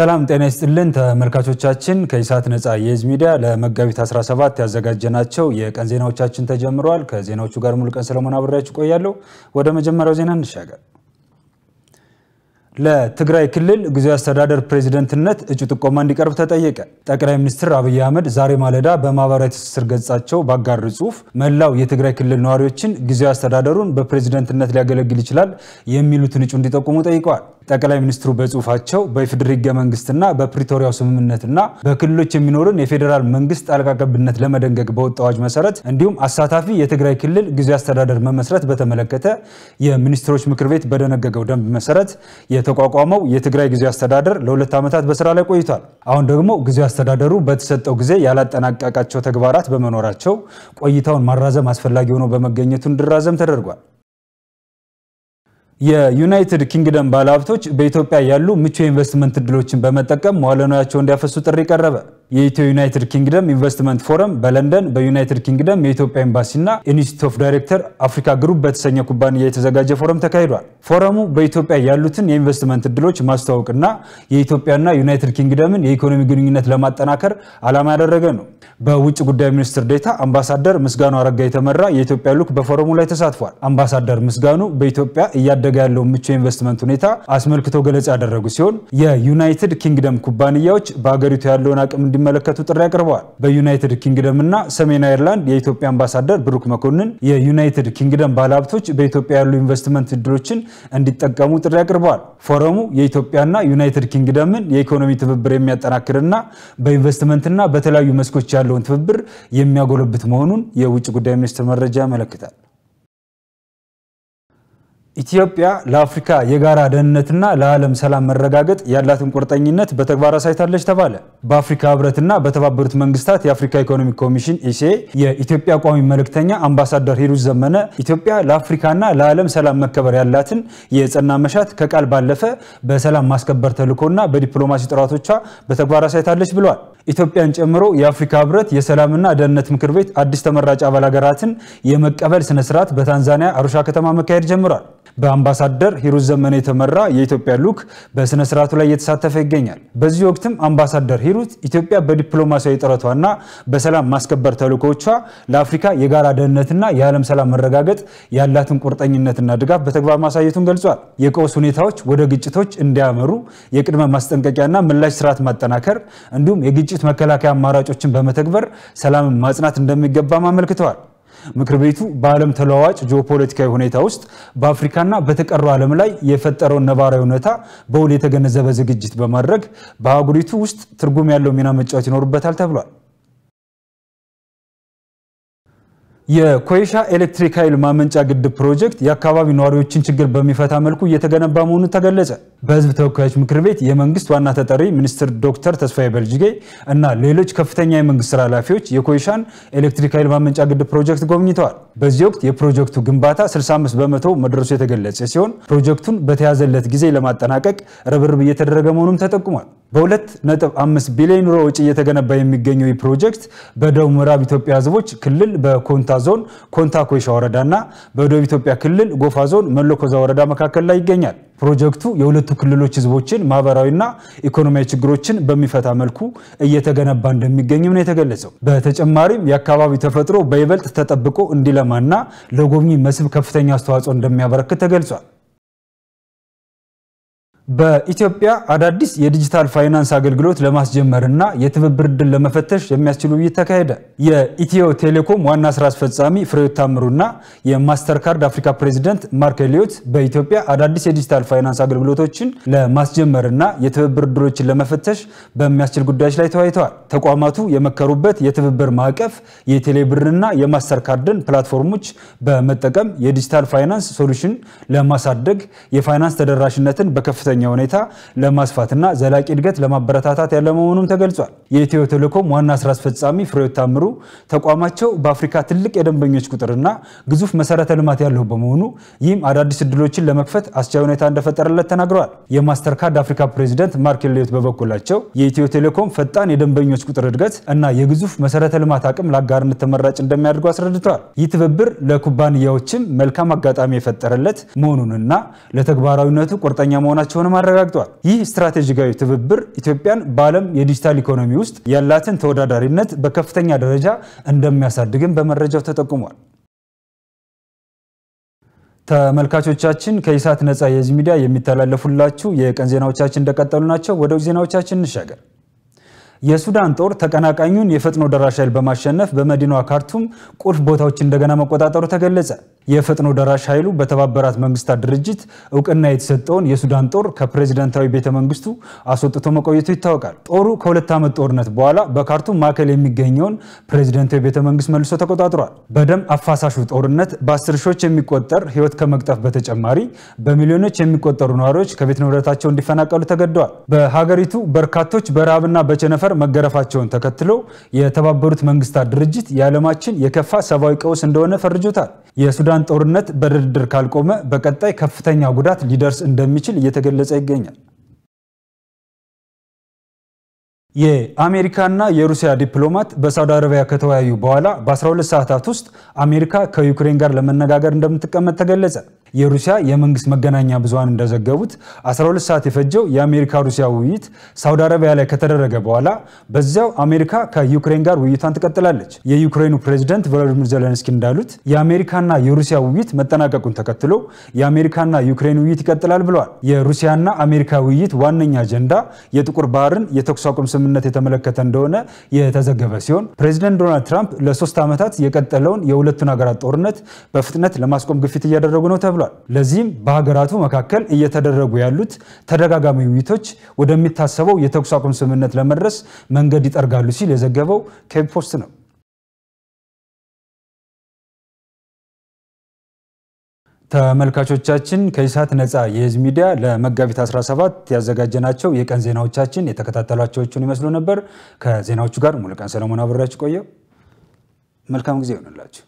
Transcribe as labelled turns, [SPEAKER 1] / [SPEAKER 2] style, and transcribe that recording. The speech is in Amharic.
[SPEAKER 1] ሰላም ጤና ይስጥልን ተመልካቾቻችን ከኢሳት ነጻ የህዝብ ሚዲያ ለመጋቢት 17 ያዘጋጀናቸው የቀን ዜናዎቻችን ተጀምረዋል ከዜናዎቹ ጋር ሙሉቀን ሰለሞን አብራችሁ ቆያለሁ ወደ መጀመሪያው ዜና እንሻገር ለትግራይ ክልል ጊዜያዊ አስተዳደር ፕሬዝዳንትነት እጩ ጥቆማ እንዲቀርብ ተጠየቀ ጠቅላይ ሚኒስትር አብይ አህመድ ዛሬ ማለዳ በማህበራዊ ትስስር ገጻቸው ባጋሩ ጽሁፍ መላው የትግራይ ክልል ነዋሪዎችን ጊዜያዊ አስተዳደሩን በፕሬዝዳንትነት ሊያገለግል ይችላል የሚሉትን እጩ እንዲጠቁሙ ጠይቀዋል ጠቅላይ ሚኒስትሩ በጽሁፋቸው በኢፌዴሪ ህገ መንግስትና በፕሪቶሪያው ስምምነትና በክልሎች የሚኖርን የፌደራል መንግስት ጣልቃ ገብነት ለመደንገግ በወጣው አዋጅ መሰረት እንዲሁም አሳታፊ የትግራይ ክልል ጊዜያዊ አስተዳደር መመስረት በተመለከተ የሚኒስትሮች ምክር ቤት በደነገገው ደንብ መሰረት የተቋቋመው የትግራይ ጊዜያዊ አስተዳደር ለ2 ዓመታት በስራ ላይ ቆይቷል አሁን ደግሞ ጊዜያዊ አስተዳደሩ በተሰጠው ጊዜ ያላጠናቀቃቸው ተግባራት በመኖራቸው ቆይታውን ማራዘም አስፈላጊ ሆኖ በመገኘቱ እንዲራዘም ተደርጓል የዩናይትድ ኪንግደም ባለሀብቶች በኢትዮጵያ ያሉ ምቹ ኢንቨስትመንት እድሎችን በመጠቀም መዋዕለ ንዋያቸውን እንዲያፈሱ ጥሪ ቀረበ የኢትዮ ዩናይትድ ኪንግደም ኢንቨስትመንት ፎረም በለንደን በዩናይትድ ኪንግደም የኢትዮጵያ ኤምባሲና ኢንስቲትዩት ኦፍ ዳይሬክተር አፍሪካ ግሩፕ በተሰኘ ኩባንያ የተዘጋጀ ፎረም ተካሂዷል ፎረሙ በኢትዮጵያ ያሉትን የኢንቨስትመንት እድሎች ማስተዋወቅና የኢትዮጵያና ዩናይትድ ኪንግደምን የኢኮኖሚ ግንኙነት ለማጠናከር ዓላማ ያደረገ ነው በውጭ ጉዳይ ሚኒስትር ዴታ አምባሳደር ምስጋኑ አረጋ የተመራ የኢትዮጵያ ልዑክ በፎረሙ ላይ ተሳትፏል አምባሳደር ምስጋኑ በኢትዮጵያ እያደገ ያለው ምቹ ኢንቨስትመንት ሁኔታ አስመልክቶ ገለጻ ያደረጉ ሲሆን የዩናይትድ ኪንግደም ኩባንያዎች በአገሪቱ ያለውን አቅም እንዲመለከቱ ጥሪ አቅርበዋል በዩናይትድ ኪንግደምና ሰሜን አይርላንድ የኢትዮጵያ አምባሳደር ብሩክ መኮንን የዩናይትድ ኪንግደም ባለሀብቶች በኢትዮጵያ ያሉ ኢንቨስትመንት እድሎችን እንዲጠቀሙ ጥሪ አቅርበዋል ፎረሙ የኢትዮጵያና ዩናይትድ ኪንግደምን የኢኮኖሚ ትብብር የሚያጠናክርና በኢንቨስትመንትና በተለያዩ መስኮች ያለውን ትብብር የሚያጎለብት መሆኑን የውጭ ጉዳይ ሚኒስትር መረጃ ያመለክታል ኢትዮጵያ ለአፍሪካ የጋራ ደህንነትና ለዓለም ሰላም መረጋገጥ ያላትን ቁርጠኝነት በተግባር አሳይታለች ተባለ በአፍሪካ ህብረትና በተባበሩት መንግስታት የአፍሪካ ኢኮኖሚክ ኮሚሽን ኢሲኤ የኢትዮጵያ ቋሚ መልእክተኛ አምባሳደር ሂሩት ዘመነ ኢትዮጵያ ለአፍሪካና ለዓለም ሰላም መከበር ያላትን የጸና መሻት ከቃል ባለፈ በሰላም ማስከበር ተልዕኮና በዲፕሎማሲ ጥረቶቿ በተግባር አሳይታለች ብለዋል ኢትዮጵያን ጨምሮ የአፍሪካ ህብረት የሰላምና ደህንነት ምክር ቤት አዲስ ተመራጭ አባል ሀገራትን የመቀበል ስነ ስርዓት በታንዛኒያ አሩሻ ከተማ መካሄድ ጀምሯል በአምባሳደር ሂሩት ዘመነ የተመራ የኢትዮጵያ ልዑክ በስነ ስርዓቱ ላይ እየተሳተፈ ይገኛል በዚህ ወቅትም አምባሳደር ሂሩት ኢትዮጵያ በዲፕሎማሲያዊ ጥረቷና በሰላም ማስከበር ተልዕኮቿ ለአፍሪካ የጋራ ደህንነትና የዓለም ሰላም መረጋገጥ ያላትን ቁርጠኝነትና ድጋፍ በተግባር ማሳየቱን ገልጿል የቀውስ ሁኔታዎች ወደ ግጭቶች እንዲያመሩ የቅድመ ማስጠንቀቂያና ምላሽ ስርዓት ማጠናከር እንዲሁም የግጭት መከላከያ አማራጮችን በመተግበር ሰላምን ማጽናት እንደሚገባ አመልክተዋል ምክር ቤቱ በዓለም ተለዋዋጭ ጂኦፖለቲካዊ ሁኔታ ውስጥ በአፍሪካና በተቀረው ዓለም ላይ የፈጠረው ነባራዊ ሁኔታ በውል የተገነዘበ ዝግጅት በማድረግ በአህጉሪቱ ውስጥ ትርጉም ያለው ሚና መጫወት ይኖርበታል ተብሏል የኮይሻ ኤሌክትሪክ ኃይል ማመንጫ ግድብ ፕሮጀክት የአካባቢ ነዋሪዎችን ችግር በሚፈታ መልኩ እየተገነባ መሆኑ ተገለጸ በህዝብ ተወካዮች ምክር ቤት የመንግስት ዋና ተጠሪ ሚኒስትር ዶክተር ተስፋዬ በልጅጌ እና ሌሎች ከፍተኛ የመንግስት ኃላፊዎች የኮይሻን ኤሌክትሪክ ኃይል ማመንጫ ግድብ ፕሮጀክት ጎብኝተዋል በዚህ ወቅት የፕሮጀክቱ ግንባታ 65% መድረሱ የተገለጸ ሲሆን ፕሮጀክቱን በተያዘለት ጊዜ ለማጠናቀቅ ርብርብ እየተደረገ መሆኑም ተጠቁሟል በ2.5 ቢሊዮን ዩሮ ወጪ እየተገነባ የሚገኘው ይህ ፕሮጀክት በደቡብ ምዕራብ ኢትዮጵያ ህዝቦች ክልል በኮንታ ዞን ኮንታ ኮይሻ ወረዳና በደቡብ ኢትዮጵያ ክልል ጎፋ ዞን መለኮዛ ወረዳ መካከል ላይ ይገኛል ፕሮጀክቱ የሁለቱ ክልሎች ህዝቦችን ማህበራዊና ኢኮኖሚያዊ ችግሮችን በሚፈታ መልኩ እየተገነባ እንደሚገኝም ነው የተገለጸው በተጨማሪም የአካባቢው ተፈጥሮ በይበልጥ ተጠብቆ እንዲለማና ለጎብኚ መስህብ ከፍተኛ አስተዋጽኦ እንደሚያበረክት ተገልጿል በኢትዮጵያ አዳዲስ የዲጂታል ፋይናንስ አገልግሎት ለማስጀመርና የትብብር ዕድል ለመፈተሽ የሚያስችሉ ውይይት ተካሄደ የኢትዮ ቴሌኮም ዋና ስራ አስፈጻሚ ፍሬሕይወት ታምሩና የማስተርካርድ አፍሪካ ፕሬዝዳንት ማርክ ኤሊዮት በኢትዮጵያ አዳዲስ የዲጂታል ፋይናንስ አገልግሎቶችን ለማስጀመርና የትብብር ዕድሎችን ለመፈተሽ በሚያስችል ጉዳዮች ላይ ተወያይተዋል ተቋማቱ የመከሩበት የትብብር ማዕቀፍ የቴሌብርና የማስተርካርድን ፕላትፎርሞች በመጠቀም የዲጂታል ፋይናንስ ሶሉሽን ለማሳደግ የፋይናንስ ተደራሽነትን በከፍተኛ ሁኔታ ለማስፋትና ዘላቂ እድገት ለማበረታታት ያለ መሆኑን ተገልጿል የኢትዮ ቴሌኮም ዋና ስራ አስፈጻሚ ፍሬሕይወት ታምሩ ተቋማቸው በአፍሪካ ትልቅ የደንበኞች ቁጥርና ግዙፍ መሰረተ ልማት ያለው በመሆኑ ይህም አዳዲስ እድሎችን ለመክፈት አስቻይ ሁኔታ እንደፈጠረለት ተናግረዋል የማስተርካርድ አፍሪካ ፕሬዝዳንት ማርክ ኤሊዮት በበኩላቸው የኢትዮ ቴሌኮም ፈጣን የደንበኞች ቁጥር እድገት እና የግዙፍ መሰረተ ልማት አቅም ለአጋርነት ተመራጭ እንደሚያደርጉ አስረድተዋል ይህ ትብብር ለኩባንያዎችም መልካም አጋጣሚ የፈጠረለት መሆኑንና ለተግባራዊነቱ ቁርጠኛ መሆናቸው መሆናቸውን አረጋግጠዋል። ይህ ስትራቴጂካዊ ትብብር ኢትዮጵያን በዓለም የዲጂታል ኢኮኖሚ ውስጥ ያላትን ተወዳዳሪነት በከፍተኛ ደረጃ እንደሚያሳድግም በመረጃው ተጠቁሟል። ተመልካቾቻችን ከኢሳት ነፃ የህዝብ ሚዲያ የሚተላለፉላችሁ የቀን ዜናዎቻችን እንደቀጠሉ ናቸው። ወደ ዜናዎቻችን እንሻገር። የሱዳን ጦር ተቀናቃኙን የፈጥኖ ደራሽ ኃይል በማሸነፍ በመዲናዋ ካርቱም ቁልፍ ቦታዎች እንደገና መቆጣጠሩ ተገለጸ። የፈጥኖ ደራሽ ኃይሉ በተባበሩት መንግስታት ድርጅት እውቅና የተሰጠውን የሱዳን ጦር ከፕሬዝዳንታዊ ቤተ መንግስቱ አስወጥቶ መቆየቱ ይታወቃል። ጦሩ ከሁለት ዓመት ጦርነት በኋላ በካርቱም ማዕከል የሚገኘውን ፕሬዝዳንታዊ ቤተ መንግስት መልሶ ተቆጣጥሯል። በደም አፋሳሹ ጦርነት በ10 ሺዎች የሚቆጠር ህይወት ከመቅጠፍ በተጨማሪ በሚሊዮኖች የሚቆጠሩ ነዋሪዎች ከቤት ንብረታቸው እንዲፈናቀሉ ተገደዋል። በሀገሪቱ በርካቶች በረሃብና በቸነፈር መገረፋቸውን ተከትሎ የተባበሩት መንግስታት ድርጅት የዓለማችን የከፋ ሰብአዊ ቀውስ እንደሆነ ፈርጆታል። የሱዳን ጦርነት በድርድር ካልቆመ በቀጣይ ከፍተኛ ጉዳት ሊደርስ እንደሚችል እየተገለጸ ይገኛል። የአሜሪካና የሩሲያ ዲፕሎማት በሳውዲ አረቢያ ከተወያዩ በኋላ በ12 ሰዓታት ውስጥ አሜሪካ ከዩክሬን ጋር ለመነጋገር እንደምትቀመጥ ተገለጸ። የሩሲያ የመንግስት መገናኛ ብዙሃን እንደዘገቡት 12 ሰዓት የፈጀው የአሜሪካ ሩሲያ ውይይት ሳውዲ አረቢያ ላይ ከተደረገ በኋላ በዚያው አሜሪካ ከዩክሬን ጋር ውይይቷን ትቀጥላለች። የዩክሬኑ ፕሬዝዳንት ቮሎዲሚር ዜሌንስኪ እንዳሉት የአሜሪካና የሩሲያ ውይይት መጠናቀቁን ተከትሎ የአሜሪካና ዩክሬን ውይይት ይቀጥላል ብለዋል። የሩሲያና አሜሪካ ውይይት ዋነኛ አጀንዳ የጥቁር ባህርን የተኩስ አቁም ስምምነት የተመለከተ እንደሆነ የተዘገበ ሲሆን ፕሬዝዳንት ዶናልድ ትራምፕ ለ3 ዓመታት የቀጠለውን የሁለቱን ሀገራት ጦርነት በፍጥነት ለማስቆም ግፊት እያደረጉ ነው ተብሏል። ለዚህም በሀገራቱ መካከል እየተደረጉ ያሉት ተደጋጋሚ ውይይቶች ወደሚታሰበው የተኩስ አቁም ስምምነት ለመድረስ መንገድ ይጠርጋሉ ሲል የዘገበው ኬፕ ፖስት ነው። ተመልካቾቻችን ከኢሳት ነፃ የህዝብ ሚዲያ ለመጋቢት 17 ያዘጋጀናቸው የቀን ዜናዎቻችን የተከታተላችሁን ይመስሉ ነበር። ከዜናዎቹ ጋር ሙሉቀን ሰለሞን አብራችሁ ቆየው። መልካም ጊዜ ይሁንላችሁ።